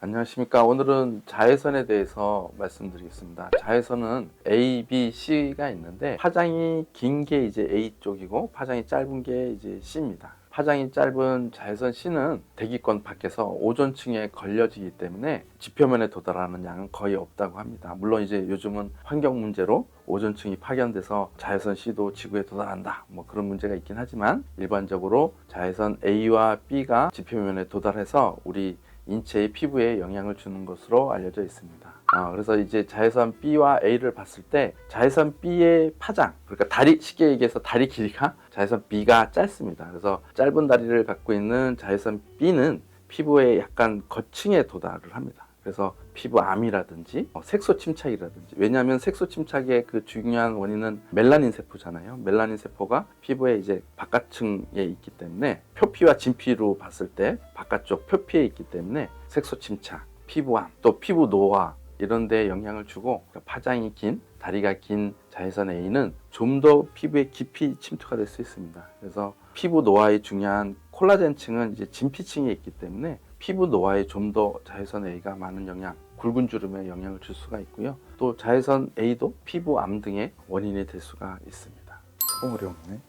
안녕하십니까. 오늘은 자외선에 대해서 말씀드리겠습니다. 자외선은 A, B, C가 있는데 파장이 긴 게 이제 A 쪽이고 파장이 짧은 게 이제 C입니다. 파장이 짧은 자외선 C는 대기권 밖에서 오존층에 걸려지기 때문에 지표면에 도달하는 양은 거의 없다고 합니다. 물론 이제 요즘은 환경 문제로 오존층이 파견돼서 자외선 C도 지구에 도달한다, 뭐 그런 문제가 있긴 하지만 일반적으로 자외선 A와 B가 지표면에 도달해서 우리 인체의 피부에 영향을 주는 것으로 알려져 있습니다. 그래서 이제 자외선 B와 A를 봤을 때 자외선 B의 파장, 그러니까 다리, 쉽게 얘기해서 다리 길이가 자외선 B가 짧습니다. 그래서 짧은 다리를 갖고 있는 자외선 B는 피부에 약간 거층에 도달을 합니다. 그래서 피부암이라든지 색소 침착이라든지, 왜냐하면 색소 침착의 그 중요한 원인은 멜라닌 세포잖아요. 멜라닌 세포가 피부에 이제 바깥층에 있기 때문에 표피와 진피로 봤을 때 바깥쪽 표피에 있기 때문에 색소 침착, 피부암, 또 피부 노화 이런 데 영향을 주고, 파장이 긴, 다리가 긴 자외선 A는 좀 더 피부에 깊이 침투가 될 수 있습니다. 그래서 피부 노화의 중요한 콜라겐층은 이제 진피층에 있기 때문에 피부 노화에 좀 더 자외선 A가 많은 영향, 굵은 주름에 영향을 줄 수가 있고요. 또 자외선 A도 피부암 등의 원인이 될 수가 있습니다. 어려웠네.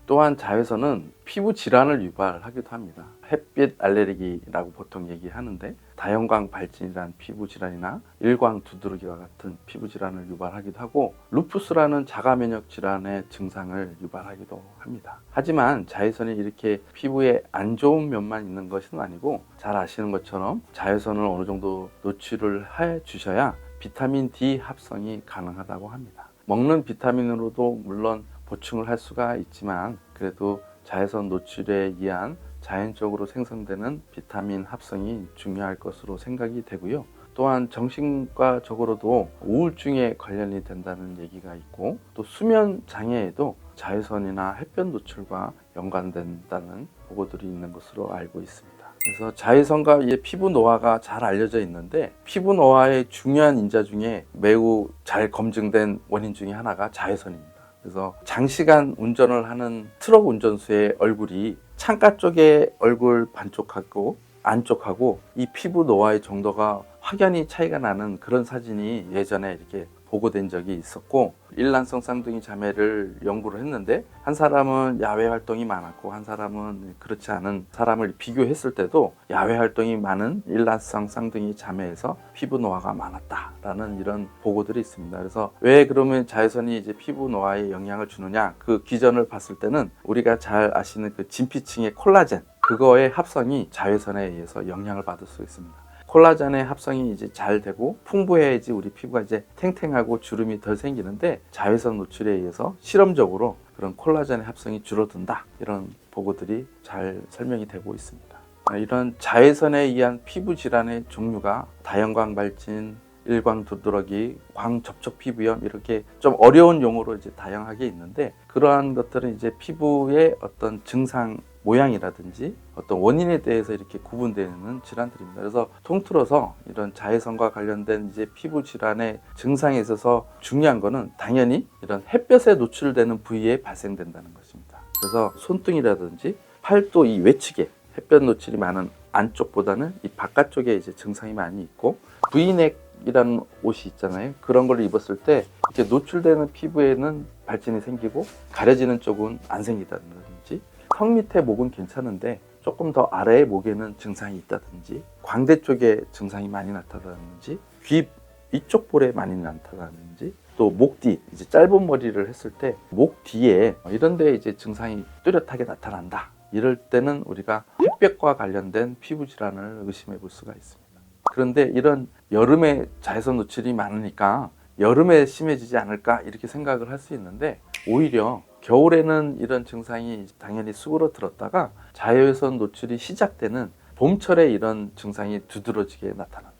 또한 자외선은 피부 질환을 유발하기도 합니다. 햇빛 알레르기라고 보통 얘기하는데, 다형광 발진이라는 피부 질환이나 일광 두드러기와 같은 피부 질환을 유발하기도 하고, 루푸스라는 자가 면역 질환의 증상을 유발하기도 합니다. 하지만 자외선이 이렇게 피부에 안 좋은 면만 있는 것은 아니고, 잘 아시는 것처럼 자외선을 어느 정도 노출을 해 주셔야 비타민 D 합성이 가능하다고 합니다. 먹는 비타민으로도 물론 보충을 할 수가 있지만, 그래도 자외선 노출에 의한 자연적으로 생성되는 비타민 합성이 중요할 것으로 생각이 되고요. 또한 정신과적으로도 우울증에 관련이 된다는 얘기가 있고, 또 수면 장애에도 자외선이나 햇볕 노출과 연관된다는 보고들이 있는 것으로 알고 있습니다. 그래서 자외선과 피부 노화가 잘 알려져 있는데, 피부 노화의 중요한 인자 중에 매우 잘 검증된 원인 중에 하나가 자외선입니다. 그래서 장시간 운전을 하는 트럭 운전수의 얼굴이 창가 쪽에 얼굴 반쪽하고 안쪽하고 이 피부 노화의 정도가 확연히 차이가 나는 그런 사진이 예전에 이렇게 보고된 적이 있었고, 일란성 쌍둥이 자매를 연구를 했는데, 한 사람은 야외 활동이 많았고 한 사람은 그렇지 않은 사람을 비교했을 때도 야외 활동이 많은 일란성 쌍둥이 자매에서 피부 노화가 많았다라는 이런 보고들이 있습니다. 그래서 왜 그러면 자외선이 이제 피부 노화에 영향을 주느냐, 그 기전을 봤을 때는 우리가 잘 아시는 그 진피층의 콜라겐, 그거의 합성이 자외선에 의해서 영향을 받을 수 있습니다. 콜라겐의 합성이 이제 잘 되고 풍부해야지 우리 피부가 이제 탱탱하고 주름이 덜 생기는데, 자외선 노출에 의해서 실험적으로 그런 콜라겐의 합성이 줄어든다, 이런 보고들이 잘 설명이 되고 있습니다. 이런 자외선에 의한 피부 질환의 종류가 다형광 발진, 일광 두드러기, 광 접촉 피부염, 이렇게 좀 어려운 용어로 이제 다양하게 있는데, 그러한 것들은 이제 피부의 어떤 증상 모양이라든지 어떤 원인에 대해서 이렇게 구분되는 질환들입니다. 그래서 통틀어서 이런 자외선과 관련된 이제 피부 질환의 증상에 있어서 중요한 거는 당연히 이런 햇볕에 노출되는 부위에 발생된다는 것입니다. 그래서 손등이라든지 팔도 이 외측에 햇볕 노출이 많은 안쪽보다는 이 바깥쪽에 이제 증상이 많이 있고, 브이넥이라는 옷이 있잖아요. 그런 걸 입었을 때 이렇게 노출되는 피부에는 발진이 생기고 가려지는 쪽은 안 생기다든지, 턱 밑에 목은 괜찮은데 조금 더 아래의 목에는 증상이 있다든지, 광대 쪽에 증상이 많이 나타나는지, 귀 이쪽 볼에 많이 나타나는지, 또 목 뒤, 이제 짧은 머리를 했을 때 목 뒤에 이런 데 이제 증상이 뚜렷하게 나타난다, 이럴 때는 우리가 햇볕과 관련된 피부 질환을 의심해 볼 수가 있습니다. 그런데 이런 여름에 자외선 노출이 많으니까 여름에 심해지지 않을까, 이렇게 생각을 할 수 있는데, 오히려 겨울에는 이런 증상이 당연히 수그러들었다가 자외선 노출이 시작되는 봄철에 이런 증상이 두드러지게 나타납니다.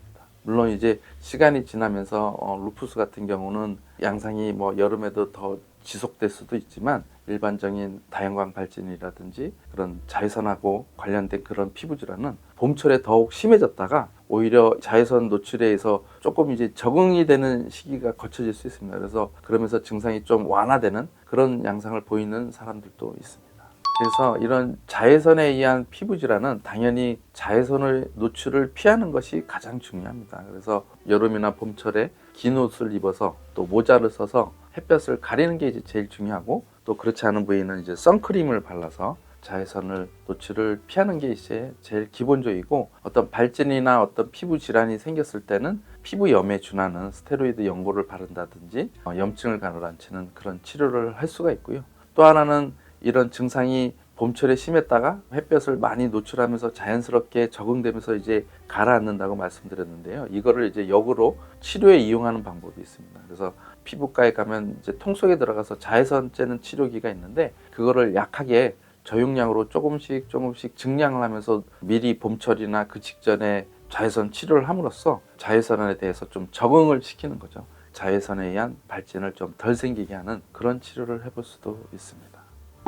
물론 이제 시간이 지나면서 루푸스 같은 경우는 양상이 뭐 여름에도 더 지속될 수도 있지만, 일반적인 다형광 발진이라든지 그런 자외선하고 관련된 그런 피부 질환은 봄철에 더욱 심해졌다가 오히려 자외선 노출에 의해서 조금 이제 적응이 되는 시기가 거쳐질 수 있습니다. 그래서 그러면서 증상이 좀 완화되는 그런 양상을 보이는 사람들도 있습니다. 그래서 이런 자외선에 의한 피부 질환은 당연히 자외선의 노출을 피하는 것이 가장 중요합니다. 그래서 여름이나 봄철에 긴 옷을 입어서 또 모자를 써서 햇볕을 가리는 게 이제 제일 중요하고, 또 그렇지 않은 부위는 이제 선크림을 발라서 자외선을 노출을 피하는 게 이제 제일 기본적이고, 어떤 발진이나 어떤 피부 질환이 생겼을 때는 피부염에 준하는 스테로이드 연고를 바른다든지 염증을 가라앉히는 그런 치료를 할 수가 있고요. 또 하나는 이런 증상이 봄철에 심했다가 햇볕을 많이 노출하면서 자연스럽게 적응되면서 이제 가라앉는다고 말씀드렸는데요. 이거를 이제 역으로 치료에 이용하는 방법이 있습니다. 그래서 피부과에 가면 이제 통 속에 들어가서 자외선 쬐는 치료기가 있는데, 그거를 약하게 저용량으로 조금씩 증량을 하면서 미리 봄철이나 그 직전에 자외선 치료를 함으로써 자외선에 대해서 좀 적응을 시키는 거죠. 자외선에 의한 발진을 좀 덜 생기게 하는 그런 치료를 해볼 수도 있습니다.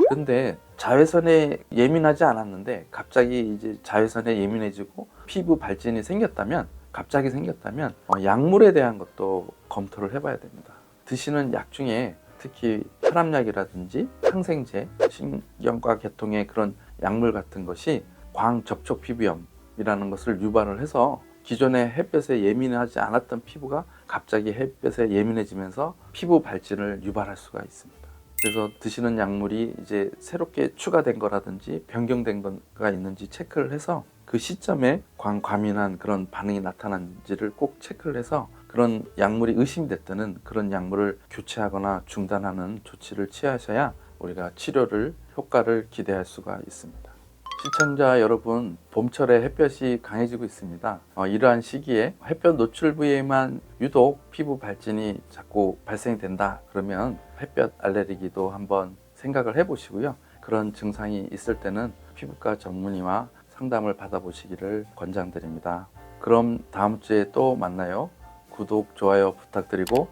근데 자외선에 예민하지 않았는데 갑자기 이제 자외선에 예민해지고 피부 발진이 생겼다면, 갑자기 생겼다면 약물에 대한 것도 검토를 해봐야 됩니다. 드시는 약 중에 특히 혈압약이라든지 항생제, 신경과 계통의 그런 약물 같은 것이 광접촉 피부염이라는 것을 유발을 해서 기존에 햇볕에 예민하지 않았던 피부가 갑자기 햇볕에 예민해지면서 피부 발진을 유발할 수가 있습니다. 그래서 드시는 약물이 이제 새롭게 추가된 거라든지 변경된 거가 있는지 체크를 해서 그 시점에 광과민한 그런 반응이 나타난지를 꼭 체크를 해서, 그런 약물이 의심됐다는 그런 약물을 교체하거나 중단하는 조치를 취하셔야 우리가 치료를 효과를 기대할 수가 있습니다. 시청자 여러분, 봄철에 햇볕이 강해지고 있습니다. 이러한 시기에 햇볕 노출 부위에만 유독 피부 발진이 자꾸 발생된다 그러면 햇볕 알레르기도 한번 생각을 해보시고요. 그런 증상이 있을 때는 피부과 전문의와 상담을 받아보시기를 권장드립니다. 그럼 다음 주에 또 만나요. 구독, 좋아요 부탁드리고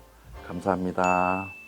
감사합니다.